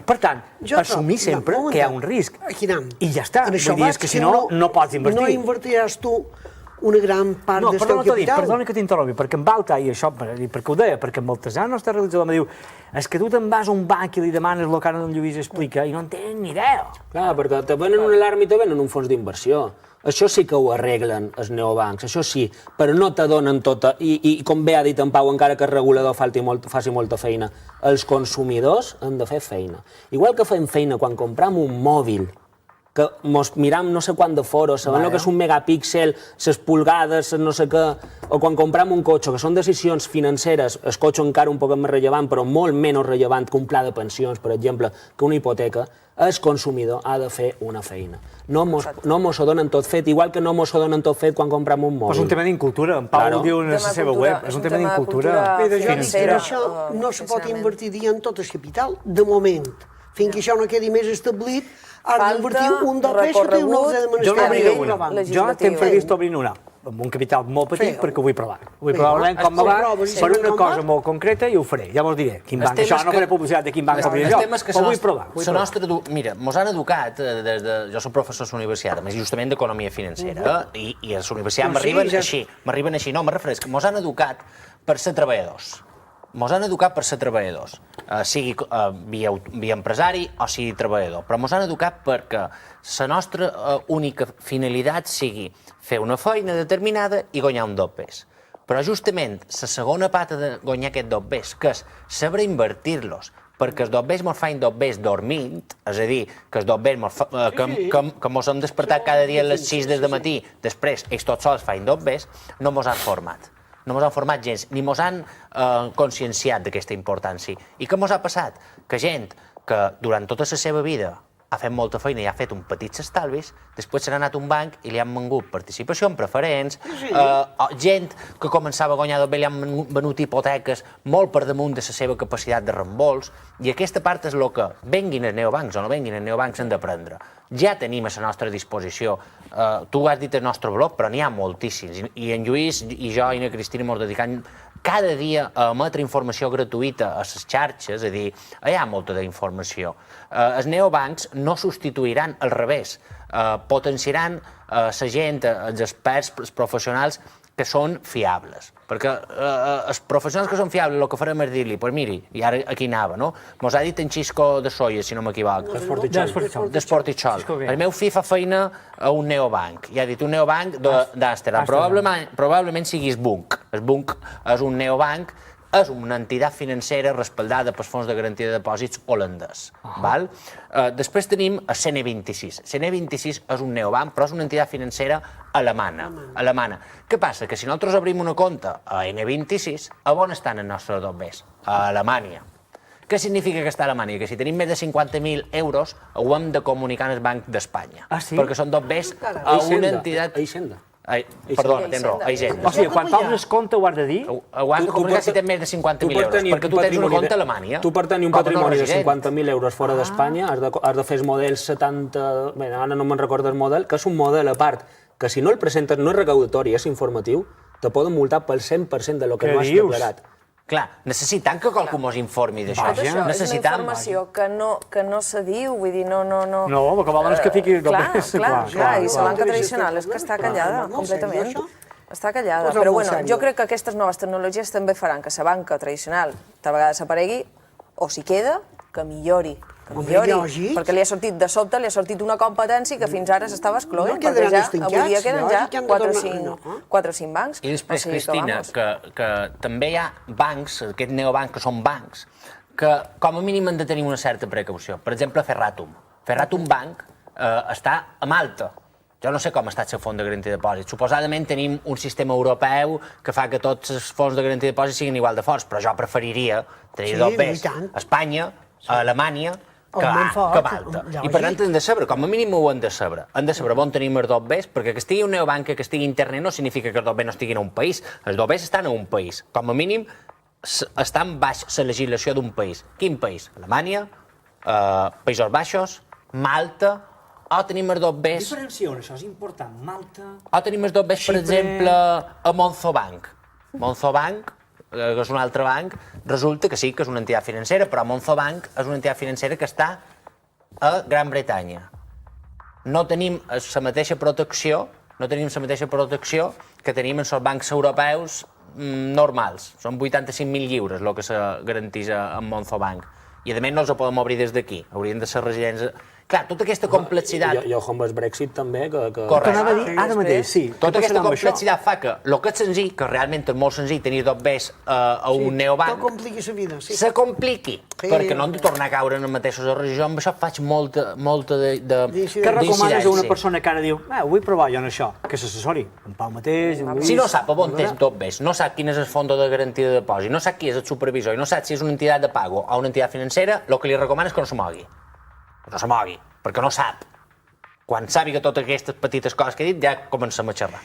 Per tant, assumir sempre que hi ha un risc. I ja està. Vull dir, és que si no, no pots invertir. No invertiràs tu una gran part del teu capital. Perdona que t'interrompi, perquè en Balta, i això, perquè ho deia, perquè en Baltasar, el nostre realitzador, em diu és que tu te'n vas a un banc i li demanes el que ara en Lluís explica i no en tenen ni idea. Clar, perquè te venen una alarma i te venen un fons d'inversió. Això sí que ho arreglen els neobancs, això sí, però no te donen tota... I com bé ha dit en Pau, encara que el regulador faci molta feina, els consumidors han de fer feina. Igual que fem feina quan compram un mòbil, que mos miram no sé quant de foros, sabem el que és un megapíxel, les pulgades, no sé què, o quan compram un cotxe, que són decisions financeres, el cotxe encara un poc més rellevant, però molt menys rellevant que un pla de pensions, per exemple, que una hipoteca, el consumidor ha de fer una feina. No mos ho donen tot fet, igual que no mos ho donen tot fet quan compram un mòbil. És un tema d'incultura, en Pau ho diu en la seva web, és un tema d'incultura financera. Això no se pot invertir en tot el capital, de moment. Fins que això no quedi més establit, ara d'invertir un del pes que té un altre de ministeri. Jo tinc previst obrir una, amb un capital molt petit, perquè ho vull provar. Vull provar com va per una cosa molt concreta i ho faré. Ja vos diré quin banc. Això no faré publicitat de quin banc obriré jo, però vull provar. Mira, mos han educat, jo soc professor a la universitat, més justament d'economia financera, i a la universitat m'arriben així, no, me refereix que mos han educat per ser treballadors. Mos han educat per ser treballadors, sigui via empresari o sigui treballador, però mos han educat perquè la nostra única finalitat sigui fer una feina determinada i guanyar un dos pes. Però justament la segona pata de guanyar aquest dos pes, que és saber invertir-los, perquè els dos pes mos fan dos pes dormint, és a dir, que els dos pes que mos hem despertat cada dia a les 6 del matí, després ells tots sols fan dos pes, no mos han format. No mos han format gens, ni mos han conscienciat d'aquesta importància. I què mos ha passat? Que gent que durant tota la seva vida ha fet molta feina i ha fet un petits estalvis, després se n'ha anat a un banc i li han vengut participació en preferents, gent que començava a guanyar bé li han venut hipoteques molt per damunt de la seva capacitat de reembols, i aquesta part és el que venguin els neobancs o no venguin els neobancs han d'aprendre. Ja tenim a la nostra disposició, tu has dit el nostre blog, però n'hi ha moltíssims, i en Lluís i jo i na Cristina ens dediquem cada dia a emetre informació gratuïta a les xarxes, és a dir, hi ha molta d'informació. Els neobancs no substituiran, al revés, potenciaran la gent, els experts, els professionals que són fiables. Perquè els professionals que són fiables el que farem és dir-li, doncs miri, i ara aquí anava, no? Mos ha dit en Xisco de Soia, si no m'equivoc. D'Esportitxol. El meu fill fa feina a un neobanc. I ha dit un neobanc d'Amsterdam. Probablement sigui Sbunk. Sbunk és un neobanc, és una entitat financera respaldada pels fons de garantia de depòsits holandès. Després tenim el CN26. CN26 és un neobanc, però és una entitat financera alemana. Què passa? Que si nosaltres obrim una compta a N26, a on estan els nostres dos bés? A Alemanya. Què significa que està a Alemanya? Que si tenim més de 50.000 euros ho hem de comunicar al Banc d'Espanya. Perquè són dos bés a una entitat... Perdona, tens raó, a Hisenda. O sigui, quan t'obres compte ho has de dir? Ho has de comunicar si tens més de 50.000 euros, perquè tu tens una compte a Alemanya. Tu per tenir un patrimoni de 50.000 euros fora d'Espanya has de fer el model 70... Bé, ara no me'n recordo el model, que és un model a part, que si no el presentes no és recaudatori, és informatiu, te poden multar pel 100% de lo que no has declarat. Clar, necessitam que qualcú mos informi d'això. Tot això és una informació que no se diu, vull dir, no... No, perquè volen que fiqui dos bés. Clar, i la banca tradicional és que està callada, completament. Està callada. Però bueno, jo crec que aquestes noves tecnologies també faran que la banca tradicional tal vegada s'aparegui, o si queda, que millori. Perquè li ha sortit de sobte, li ha sortit una competència que fins ara s'estava excloent, perquè ja avui dia queden ja 4 o 5 bancs. I després, Cristina, que també hi ha bancs, aquests neobancs que són bancs, que com a mínim han de tenir una certa precaució. Per exemple, Ferratum. Ferratum Bank està a Malta. Jo no sé com està el seu fons de garantia de depòsits. Suposadament tenim un sistema europeu que fa que tots els fons de garantia de depòsits siguin igual de forts, però jo preferiria tenir dos bés a Espanya, a Alemanya, que Malta. I per tant hem de saber, com a mínim ho hem de saber. Hem de saber on tenim els dos bés, perquè que estigui un neobanc, que estigui internet, no significa que els dos bés no estiguin a un país. Els dos bés estan a un país. Com a mínim estan baix la legislació d'un país. Quin país? Alemanya, Països Baixos, Malta, o tenim els dos bés... Diferenciona, això és important. Malta... O tenim els dos bés, per exemple, a Monzobank. Monzobank que és un altre banc, resulta que sí, que és una entitat financera, però Monzo Bank és una entitat financera que està a Gran Bretanya. No tenim la mateixa protecció, que tenim en els bancs europeus normals. Són 85.000 lliures el que se garanteix en Monzo Bank. I, a més, no els podem obrir des d'aquí. Haurien de ser residents... Clar, tota aquesta complexitat... I ojo amb el Brexit també, que... Correcte. Ara mateix, sí. Tota aquesta complexitat fa que el que és senzill, que realment és molt senzill tenir dos bés a un neobanc... Te compliqui la vida, sí. Se compliqui, perquè no hem de tornar a caure en la mateixa regió. Amb això faig molta Què recomanes a una persona que ara diu vull provar jo en això? Que s'assessori. En Pau mateix... Si no sap on és tot bés, no sap quin és el fons de garantia de depòsit, no sap qui és el supervisor i no sap si és una entitat de pago o una entitat financera, el que li recomano és que no se mogui. No se mogui, perquè no sap. Quan sàpiga totes aquestes petites coses que he dit, ja comencem a xerrar.